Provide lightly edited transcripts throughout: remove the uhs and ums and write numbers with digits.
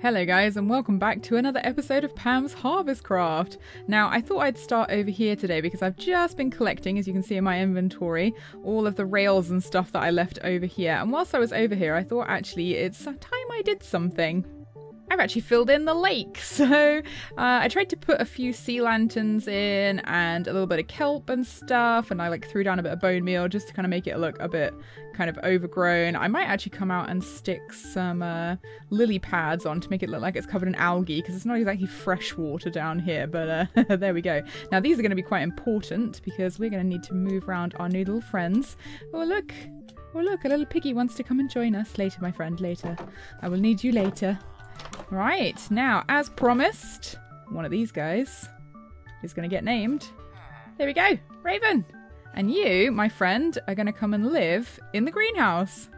Hello guys, and welcome back to another episode of Pam's HarvestCraft. Now, I thought I'd start over here today because I've just been collecting, as you can see in my inventory, all of the rails and stuff that I left over here. And whilst I was over here, I thought actually it's time I did something. I've actually filled in the lake, so I tried to put a few sea lanterns in and a little bit of kelp and stuff, and I threw down a bit of bone meal just to kind of make it look a bit kind of overgrown. I might actually come out and stick some lily pads on to make it look like it's covered in algae, because it's not exactly fresh water down here, but there we go. Now these are going to be quite important because we're going to need to move around our new little friends. Oh look, a little piggy wants to come and join us. Later, my friend, later. I will need you later. Right, now, as promised, one of these guys is going to get named. There we go, Raven. And you, my friend, are going to come and live in the greenhouse.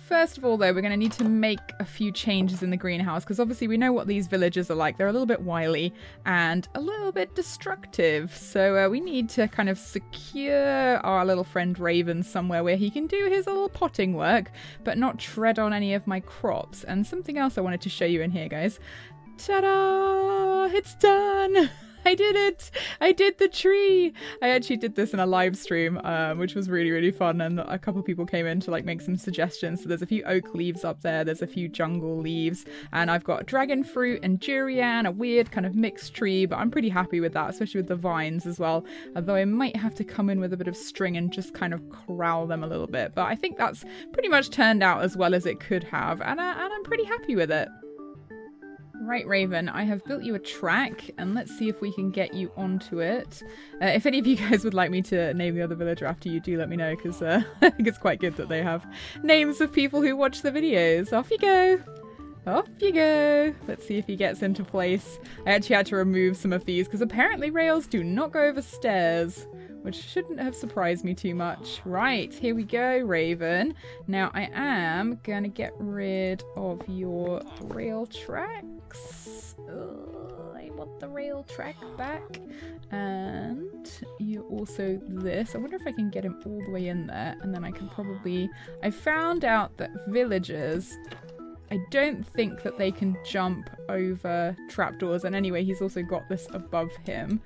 First of all, though, we're going to need to make a few changes in the greenhouse, because obviously we know what these villagers are like. They're a little bit wily and a little bit destructive. So we need to kind of secure our little friend Raven somewhere where he can do his little potting work, but not tread on any of my crops. And something else I wanted to show you in here, guys. Ta-da! It's done! I did it! I did the tree! I actually did this in a live stream, which was really, really fun, and a couple of people came in to make some suggestions. So there's a few oak leaves up there, there's a few jungle leaves, and I've got dragon fruit and durian, a weird kind of mixed tree, but I'm pretty happy with that, especially with the vines as well. Although I might have to come in with a bit of string and just kind of corral them a little bit. But I think that's pretty much turned out as well as it could have, and I'm pretty happy with it. Right, Raven, I have built you a track, and let's see if we can get you onto it. If any of you guys would like me to name the other villager after you, do let me know, because I think it's quite good that they have names of people who watch the videos. Off you go! Off you go! Let's see if he gets into place. I actually had to remove some of these, because apparently rails do not go over stairs, which shouldn't have surprised me too much. Right, here we go, Raven. Now, I am going to get rid of your rail tracks. I want the rail track back. And you also this. I wonder if I can get him all the way in there, and then I can probably... I found out that villagers... I don't think that they can jump over trapdoors, and anyway, he's also got this above him.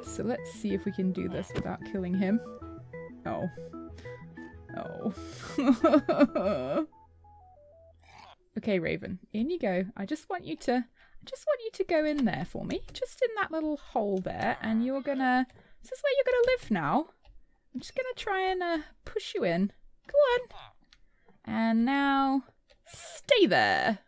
So let's see if we can do this without killing him. Oh. Oh. Okay, Raven, in you go. I just want you to go in there for me. Just in that little hole there, and you're gonna... Is this where you're gonna live now? I'm just gonna try and push you in. Go on. And now... stay there.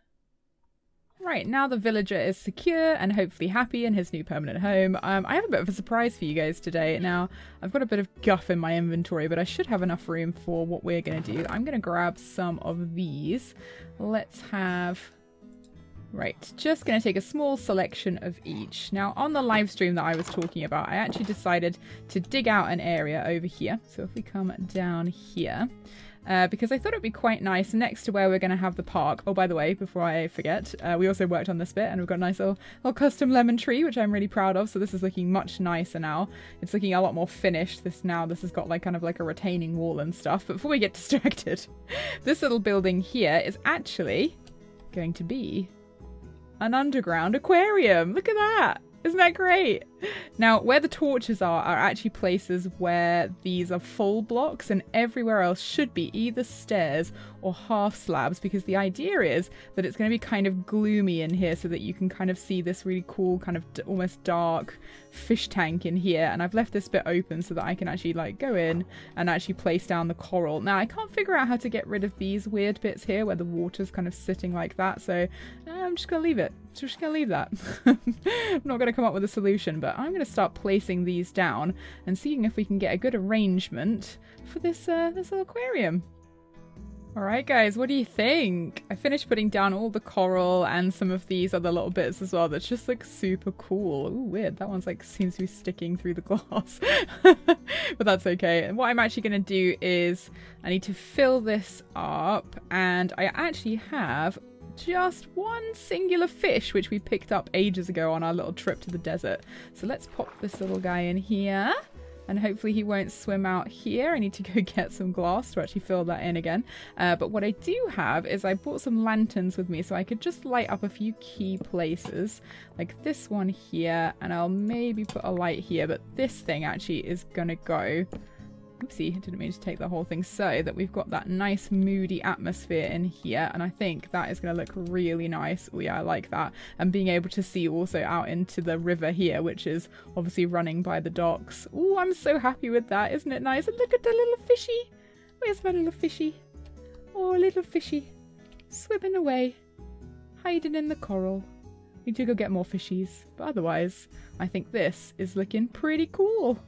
Right, now the villager is secure and hopefully happy in his new permanent home. I have a bit of a surprise for you guys today. Now, I've got a bit of guff in my inventory, but I should have enough room for what we're going to do. I'm going to grab some of these. Let's have... Right, just going to take a small selection of each. Now, on the live stream that I was talking about, I actually decided to dig out an area over here. So if we come down here... because I thought it'd be quite nice next to where we're going to have the park. Oh, by the way, before I forget, we also worked on this bit, and we've got a nice little custom lemon tree, which I'm really proud of. So this is looking much nicer now. It's looking a lot more finished. This has got kind of a retaining wall and stuff. But before we get distracted, this little building here is actually going to be an underground aquarium. Look at that. Isn't that great? Now, where the torches are actually places where these are full blocks, and everywhere else should be either stairs or half slabs, because the idea is that it's going to be kind of gloomy in here so that you can kind of see this really cool kind of almost dark fish tank in here. And I've left this bit open so that I can actually go in and actually place down the coral. Now, I can't figure out how to get rid of these weird bits here where the water's kind of sitting like that, so I'm just going to leave it. Just going to leave that. I'm not going to come up with a solution, but I'm going to start placing these down and seeing if we can get a good arrangement for this little aquarium. Alright guys, what do you think? I finished putting down all the coral and some of these other little bits as well that's just super cool. Ooh, weird. That one's seems to be sticking through the glass. But that's okay. And what I'm actually going to do is I need to fill this up, and I actually have just one singular fish which we picked up ages ago on our little trip to the desert. So let's pop this little guy in here. And hopefully he won't swim out here. I need to go get some glass to actually fill that in again. But what I do have is I brought some lanterns with me so I could just light up a few key places. Like this one here, and I'll maybe put a light here, but this thing actually is gonna go... Oopsie, I didn't mean to take the whole thing, so that we've got that nice moody atmosphere in here, and I think that is going to look really nice. Oh yeah, I like that. And being able to see also out into the river here, which is obviously running by the docks. Oh, I'm so happy with that. Isn't it nice? And look at the little fishy. Where's my little fishy? Oh, little fishy. Swimming away. Hiding in the coral. Need to go get more fishies. But otherwise, I think this is looking pretty cool.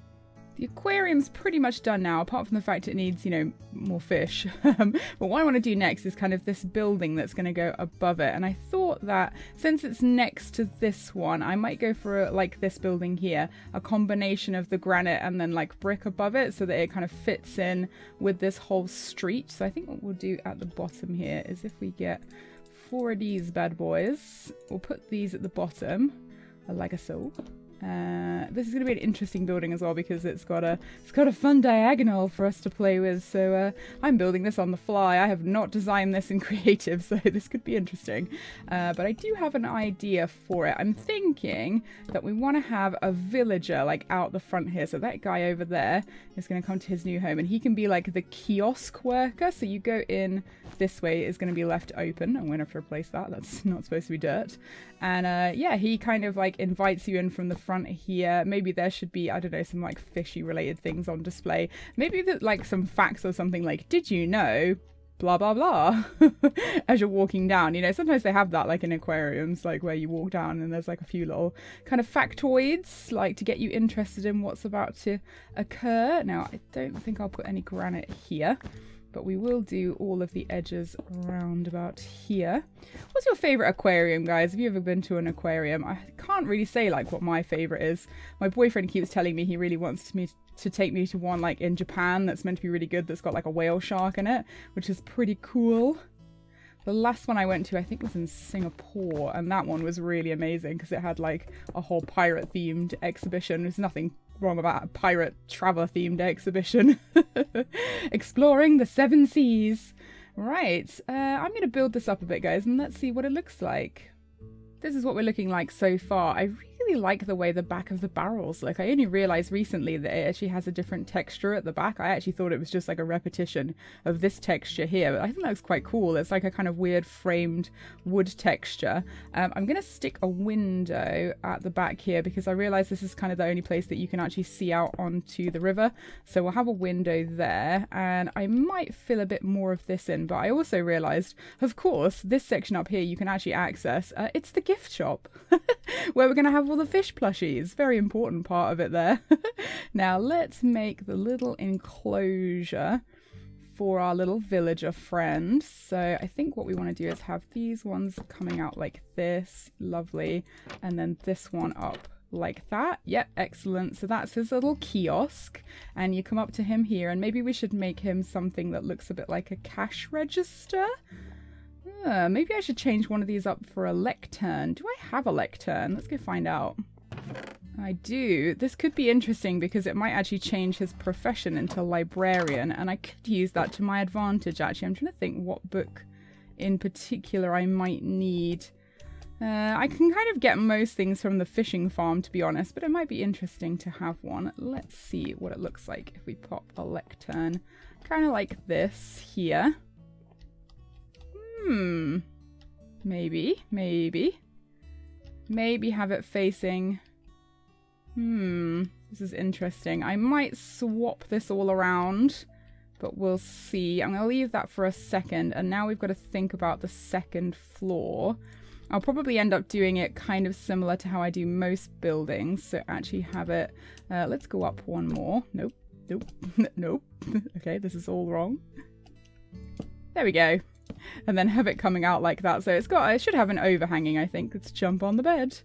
The aquarium's pretty much done now, apart from the fact it needs, you know, more fish. But what I want to do next is kind of this building that's going to go above it. And I thought that since it's next to this one, I might go for like this building here, a combination of the granite and then like brick above it so that it kind of fits in with this whole street. So I think what we'll do at the bottom here is if we get 4 of these bad boys, we'll put these at the bottom, like so. This is going to be an interesting building as well because it's got a fun diagonal for us to play with. So I'm building this on the fly. I have not designed this in creative, so this could be interesting. But I do have an idea for it. I'm thinking that we want to have a villager like out the front here. So that guy over there is going to come to his new home and he can be like the kiosk worker. So you go in this way, is going to be left open. I'm going to have to replace that. That's not supposed to be dirt. And yeah, he kind of like invites you in from the front here. Maybe there should be, I don't know, some like fishy related things on display. Maybe that like some facts or something like, did you know blah blah blah as you're walking down. You know, sometimes they have that like in aquariums, like where you walk down and there's like a few little kind of factoids like to get you interested in what's about to occur. Now I don't think I'll put any granite here, but we will do all of the edges around about here. What's your favorite aquarium, guys? Have you ever been to an aquarium? I can't really say like what my favorite is. My boyfriend keeps telling me he really wants me to take me to one like in Japan that's meant to be really good, that's got like a whale shark in it, which is pretty cool. The last one I went to, I think, was in Singapore, and that one was really amazing because it had like a whole pirate themed exhibition. There's nothing wrong about a pirate traveler themed exhibition. Exploring the 7 seas. Right, I'm going to build this up a bit, guys, and let's see what it looks like. This is what we're looking like so far. I really like the way the back of the barrels look. I only realized recently that it actually has a different texture at the back. I actually thought it was just like a repetition of this texture here, but I think that looks quite cool. It's like a kind of weird framed wood texture. I'm going to stick a window at the back here because I realize this is kind of the only place that you can actually see out onto the river. So we'll have a window there, and I might fill a bit more of this in, but I also realized, of course, this section up here you can actually access. It's the gift shop where we're going to have all the fish plushies. Very important part of it there. Now let's make the little enclosure for our little villager friend. So I think what we want to do is have these ones coming out like this. Lovely. And then this one up like that. Yep, excellent. So that's his little kiosk, and you come up to him here, and maybe we should make him something that looks a bit like a cash register. Maybe I should change one of these up for a lectern. Do I have a lectern? Let's go find out. I do. This could be interesting because it might actually change his profession into librarian, and I could use that to my advantage, actually. I'm trying to think what book in particular I might need. I can kind of get most things from the fishing farm, to be honest, but it might be interesting to have one. Let's see what it looks like if we pop a lectern. Kind of like this here. Maybe have it facing... This is interesting. I might swap this all around, but we'll see. I'm going to leave that for a second, and now we've got to think about the second floor. I'll probably end up doing it kind of similar to how I do most buildings, so actually have it... let's go up one more. Nope. Nope. Okay, this is all wrong. There we go. And then have it coming out like that. So it should have an overhanging, I think. Let's jump on the bed.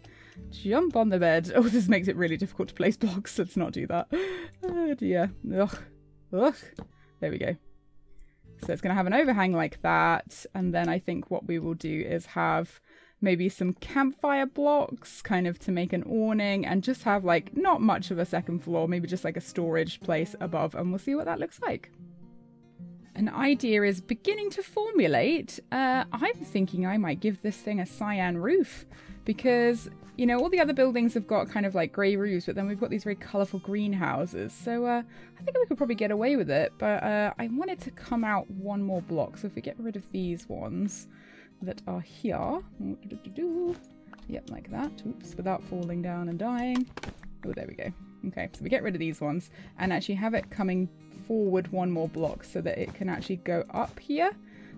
Jump on the bed. Oh, this makes it really difficult to place blocks. Let's not do that. Oh dear. Ugh. There we go. So it's going to have an overhang like that. And then I think what we will do is have maybe some campfire blocks kind of to make an awning, and just have like not much of a second floor, maybe just like a storage place above, and we'll see what that looks like. An idea is beginning to formulate. I'm thinking I might give this thing a cyan roof because, you know, all the other buildings have got kind of like grey roofs, but then we've got these very colourful greenhouses. So I think we could probably get away with it, but I want it to come out one more block. So if we get rid of these ones that are here, yep, like that, oops, without falling down and dying. Oh, there we go. Okay, so we get rid of these ones and actually have it coming forward one more block so that it can actually go up here.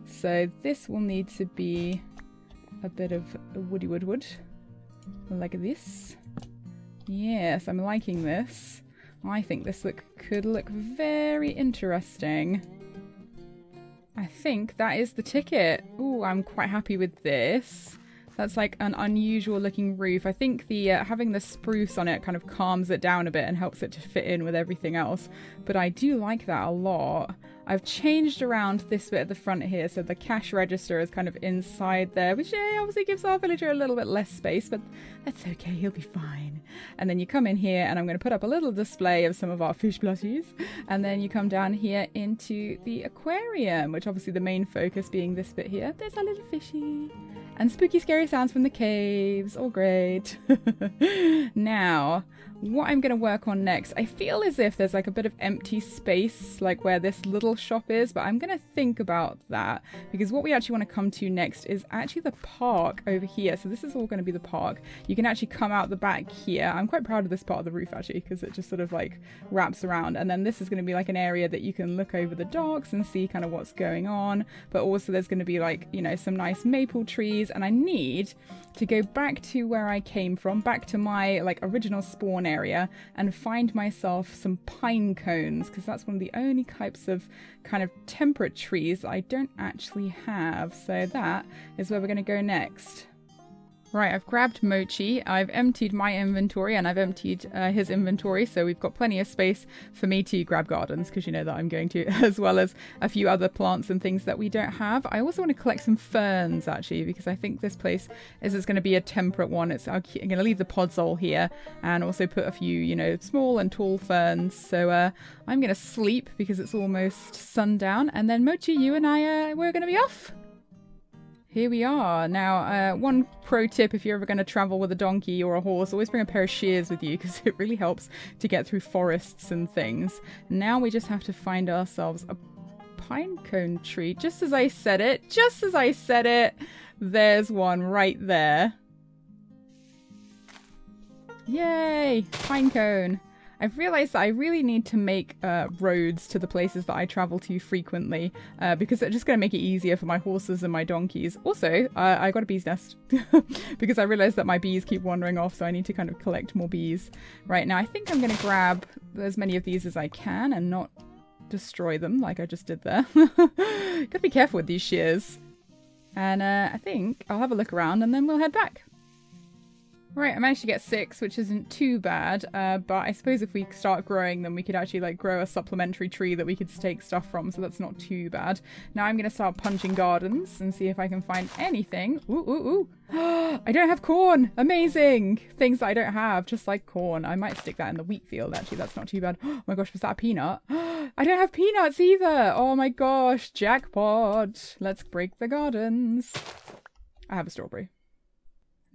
So this will need to be a bit of a wood, like this. Yes, I'm liking this. I think this could look very interesting. I think that is the ticket. Oh, I'm quite happy with this. That's like an unusual looking roof. I think the having the spruce on it kind of calms it down a bit and helps it to fit in with everything else. But I do like that a lot. I've changed around this bit at the front here, so the cash register is kind of inside there, which obviously gives our villager a little bit less space, but that's okay, he'll be fine. And then you come in here, and I'm going to put up a little display of some of our fish plushies, and then you come down here into the aquarium, which obviously the main focus being this bit here. There's our little fishy. And spooky scary sounds from the caves. All great. Now, what I'm going to work on next, I feel as if there's like a bit of empty space like where this little shop is, but I'm going to think about that because what we actually want to come to next is actually the park over here. So this is all going to be the park. You can actually come out the back here. I'm quite proud of this part of the roof actually because it just sort of like wraps around, and then this is going to be like an area that you can look over the docks and see kind of what's going on, but also there's going to be like, you know, some nice maple trees, and I need to go back to where I came from, back to my like original spawn area, and find myself some pine cones because that's one of the only types of kind of temperate trees that I don't actually have. So that is where we're going to go next. Right, I've grabbed Mochi, I've emptied my inventory, and I've emptied his inventory, so we've got plenty of space for me to grab gardens, because you know that I'm going to, as well as a few other plants and things that we don't have. I also want to collect some ferns, actually, because I think this place is going to be a temperate one. I'm going to leave the podzol here, and also put a few, you know, small and tall ferns. So I'm going to sleep, because it's almost sundown, and then Mochi, you and I, we're going to be off. Here we are. Now, one pro tip if you're ever going to travel with a donkey or a horse, always bring a pair of shears with you because it really helps to get through forests and things. Now we just have to find ourselves a pine cone tree. Just as I said it, there's one right there. Yay! Pine cone. I've realised that I really need to make roads to the places that I travel to frequently because it's just going to make it easier for my horses and my donkeys. Also, I got a bee's nest because I realised that my bees keep wandering off, so I need to kind of collect more bees. Right, now I think I'm going to grab as many of these as I can and not destroy them like I just did there. Gotta be careful with these shears. And I think I'll have a look around and then we'll head back. Right, I managed to get 6, which isn't too bad, but I suppose if we start growing them, we could actually like grow a supplementary tree that we could take stuff from, so that's not too bad. Now I'm going to start punching gardens and see if I can find anything. Ooh, ooh, ooh. I don't have corn! Amazing! Things that I don't have, just like corn. I might stick that in the wheat field, actually, that's not too bad. Oh my gosh, was that a peanut? I don't have peanuts either! Oh my gosh, jackpot! Let's break the gardens. I have a strawberry.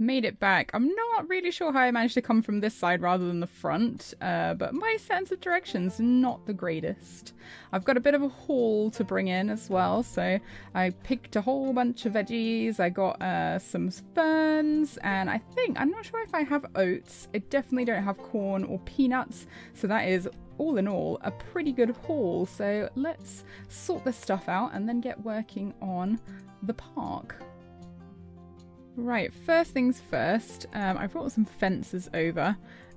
Made it back. I'm not really sure how I managed to come from this side rather than the front, but my sense of direction's not the greatest. I've got a bit of a haul to bring in as well, so I picked a whole bunch of veggies. I got some ferns, and I'm not sure if I have oats. I definitely don't have corn or peanuts, so that is all in all a pretty good haul. So let's sort this stuff out and then get working on the park. Right, first things first, I brought some fences over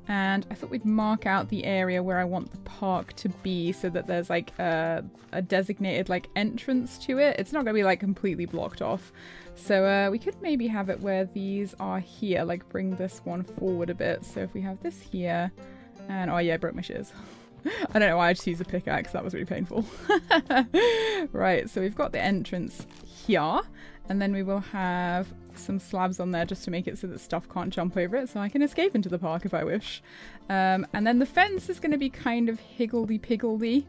and I thought we'd mark out the area where I want the park to be so that there's like a designated like entrance to it. It's not going to be like completely blocked off. So we could maybe have it where these are here, like bring this one forward a bit. So if we have this here and, oh yeah, I broke my shears. I don't know why I just used a pickaxe, that was really painful. Right, so we've got the entrance here. And then we will have some slabs on there just to make it so that stuff can't jump over it, so I can escape into the park if I wish. And then the fence is going to be kind of higgledy-piggledy.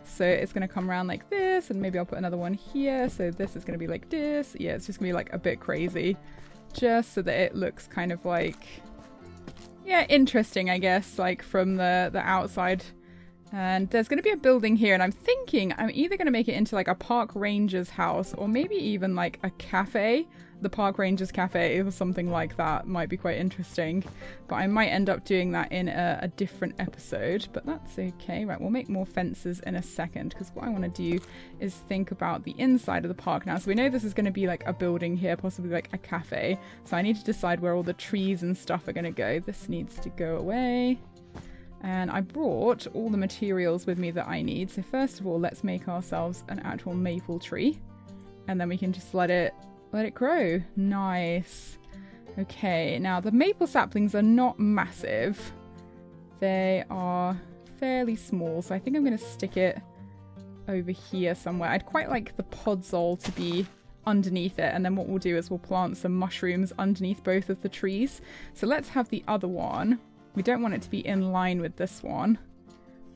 So it's going to come around like this, and maybe I'll put another one here. So this is going to be like this. Yeah, it's just going to be like a bit crazy. Just so that it looks kind of like, yeah, interesting, I guess, like from the outside. And there's going to be a building here, and I'm thinking I'm either going to make it into like a park ranger's house or maybe even like a cafe. The park ranger's cafe or something like that might be quite interesting. But I might end up doing that in a different episode, but that's okay. Right, we'll make more fences in a second, because what I want to do is think about the inside of the park now. So we know this is going to be like a building here, possibly like a cafe. So I need to decide where all the trees and stuff are going to go. This needs to go away. And I brought all the materials with me that I need. So first of all, let's make ourselves an actual maple tree. And then we can just let it grow. Nice. Okay, now the maple saplings are not massive. They are fairly small. So I think I'm going to stick it over here somewhere. I'd quite like the podzol to be underneath it. And then what we'll do is we'll plant some mushrooms underneath both of the trees. So let's have the other one. We don't want it to be in line with this one.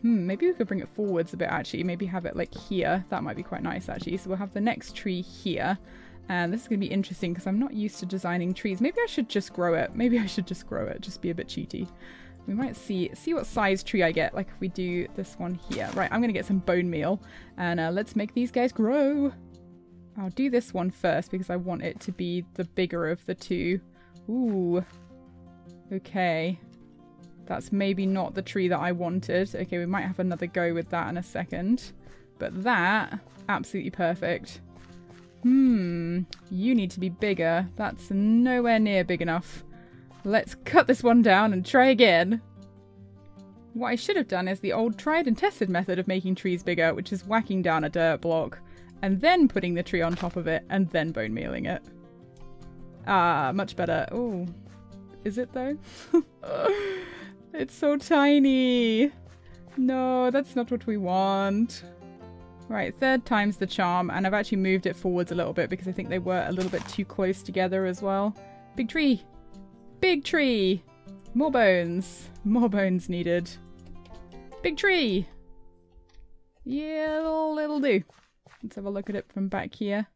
Maybe we could bring it forwards a bit, actually. Maybe have it like here. That might be quite nice, actually. So we'll have the next tree here. And this is going to be interesting because I'm not used to designing trees. Maybe I should just grow it. Maybe I should just grow it. Just be a bit cheaty. We might see what size tree I get. Like if we do this one here. Right, I'm going to get some bone meal. And let's make these guys grow. I'll do this one first because I want it to be the bigger of the two. Ooh. Okay. That's maybe not the tree that I wanted. Okay, we might have another go with that in a second. But that, absolutely perfect. You need to be bigger. That's nowhere near big enough. Let's cut this one down and try again. What I should have done is the old tried and tested method of making trees bigger, which is whacking down a dirt block and then putting the tree on top of it and then bone mealing it. Ah, much better. Oh, is it though? It's so tiny. No, that's not what we want. Right, third time's the charm, and I've actually moved it forwards a little bit because I think they were a little bit too close together as well. Big tree. Big tree. More bones. More bones needed. Big tree. Yeah, it'll do. Let's have a look at it from back here.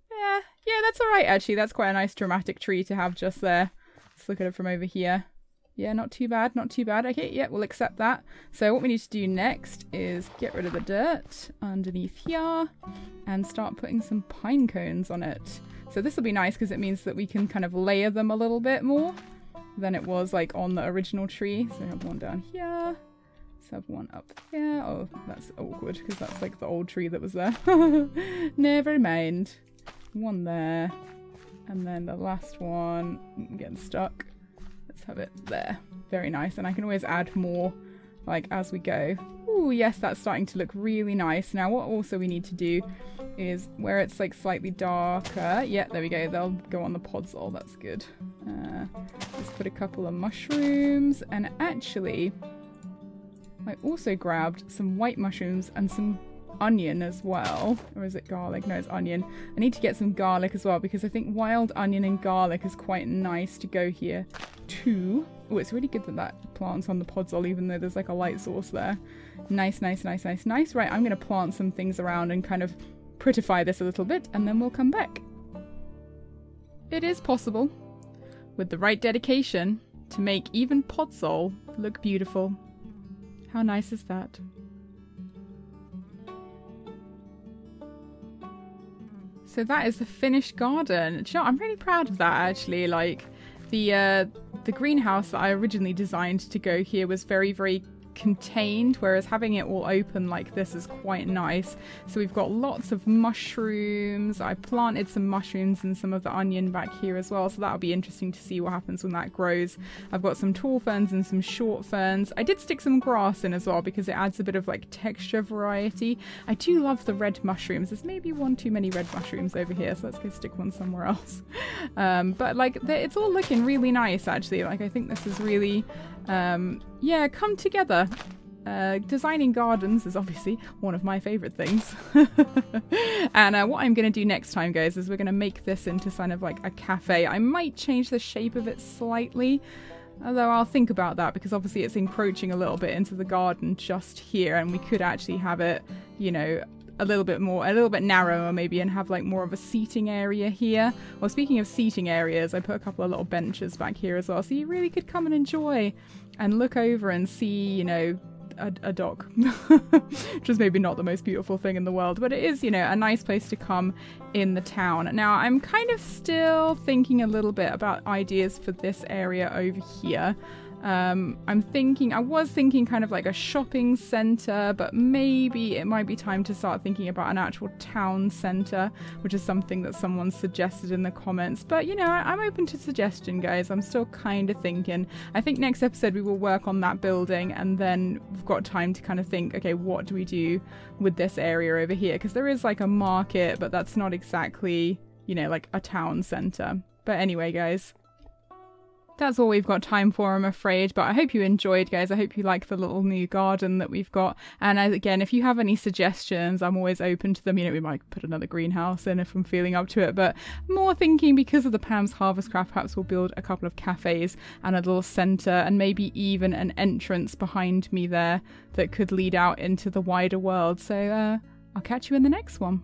Yeah, that's alright actually. That's quite a nice dramatic tree to have just there. Let's look at it from over here. Yeah, not too bad, not too bad. Okay, yeah, we'll accept that. So what we need to do next is get rid of the dirt underneath here and start putting some pine cones on it. So this will be nice because it means that we can kind of layer them a little bit more than it was like on the original tree. So we have one down here. Let's have one up here. Oh, that's awkward because that's like the old tree that was there. Never mind. One there. And then the last one, I'm getting stuck. Let's have it there. Very nice. And I can always add more like as we go. Ooh, yes, that's starting to look really nice. Now what also we need to do is where it's like slightly darker. Yeah, there we go. They'll go on the podzol. That's good. Let's put a couple of mushrooms. And actually, I also grabbed some white mushrooms and some onion as well. Or is it garlic? No, it's onion. I need to get some garlic as well because I think wild onion and garlic is quite nice to go here too. Oh, it's really good that that plants on the podzol even though there's like a light source there. Nice, nice, nice, nice, nice. Right, I'm going to plant some things around and kind of prettify this a little bit and then we'll come back. It is possible, with the right dedication, to make even podzol look beautiful. How nice is that? So that is the finished garden. Do you know, I'm really proud of that actually. Like the greenhouse that I originally designed to go here was very, very contained, whereas having it all open like this is quite nice. So we've got lots of mushrooms. I planted some mushrooms and some of the onion back here as well, so that'll be interesting to see what happens when that grows. I've got some tall ferns and some short ferns. I did stick some grass in as well because it adds a bit of like texture variety. I do love the red mushrooms. There's maybe one too many red mushrooms over here, so let's go stick one somewhere else. But like it's all looking really nice actually. Like I think this is really yeah, come together. designing gardens is obviously one of my favorite things. And what I'm going to do next time, guys, is we're going to make this into kind of like a cafe. I might change the shape of it slightly, although I'll think about that because obviously it's encroaching a little bit into the garden just here, and we could actually have it, you know, a little bit narrower maybe, and have like more of a seating area here. Well, speaking of seating areas, I put a couple of little benches back here as well, so you really could come and enjoy and look over and see, you know, a dock. Which is maybe not the most beautiful thing in the world, but it is, you know, a nice place to come in the town. Now, I'm kind of still thinking a little bit about ideas for this area over here. I was thinking kind of like a shopping centre, but maybe it might be time to start thinking about an actual town centre, which is something that someone suggested in the comments. But, you know, I'm open to suggestion, guys. I'm still kind of thinking. I think next episode we will work on that building, and then we've got time to kind of think, okay, what do we do with this area over here? Because there is like a market, but that's not exactly, you know, like a town centre. But anyway, guys, that's all we've got time for, I'm afraid, but I hope you enjoyed, guys. I hope you like the little new garden that we've got. And again, if you have any suggestions, I'm always open to them. You know, we might put another greenhouse in if I'm feeling up to it, but more thinking because of the Pam's HarvestCraft, perhaps we'll build a couple of cafes and a little centre, and maybe even an entrance behind me there that could lead out into the wider world. So I'll catch you in the next one.